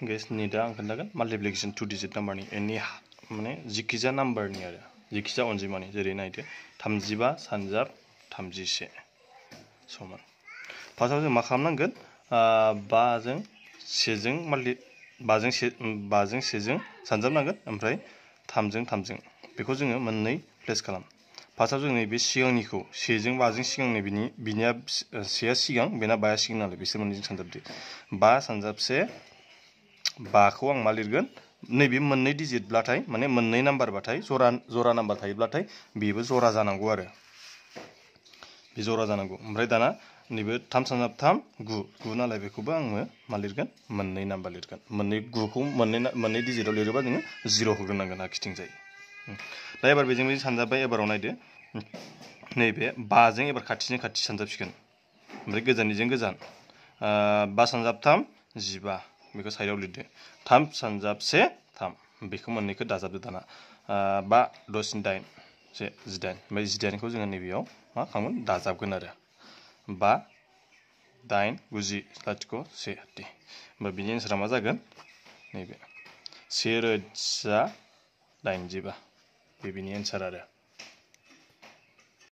gas नि दा आं खोन्थागोन माल्टिप्लिकेशन 2 डिजिट नाम्बारनि एनि माने जिखिजा नाम्बारनि आरो जिखिजा अनजिमानि जेरै नायदो 35 सानजाब 31 समान फार्स्टआव जों मा खालामनांगोन 5 जों 1 जों 5 जों 1 जों सानजाबनांगोन ओमफ्राय 3 जों 3 जों बेखौ जोङो मोननै प्लेस खालाम फार्स्टआव जों नैबे सिगांनिखौ 1 जों 5 जों सिगांनि बिनिया 1 सिगां बेना 5 सिगां नालाय बिसोर मोननैजों सानजाबदो 5 सानजाब 1 5 खौ आं मा लिरगोन नैबे मोननै डिजिटब्लाथाय माने मोननै नाम्बारबाथाय जरा नाम्बार थायोब्लाथाय बेबो जरा जानांगौ आरो बे जरा जानांगौ ओमफ्राय दाना नैबे 3 सानजाब 3 9 नालाय बेखौबो आङो मा लिरगोन मोननै नाम्बार लिरगोन मोननै 9 खौ मोननै डिजिटआव लिरोबा जोङो 0 होग्रोनांगोन आखिथिंजाय दा एबार बेजों सानजाबाय एबाराव नायदो नैबे 5 जों एबार खाथिजों खाथि सानजाबसिगोन ओमफ्राय गोजाननिजों गोजान 5 सानजाब 3 15 बेखौ साइडआव लिरदो 3 सानजाब 1 3 बेखौ मोननैखौ दाजाबदो दाना 5 10 8 18 ओमफ्राय 18 खौ जोङो नैबेयाव मा खालामगोन दाजाबगोन आरो 5 8 9 लाथिख' 1 दे होमबा बिनि एन्सारा मा जागोन नैबे 1085 बे बिनि एन्सार आरो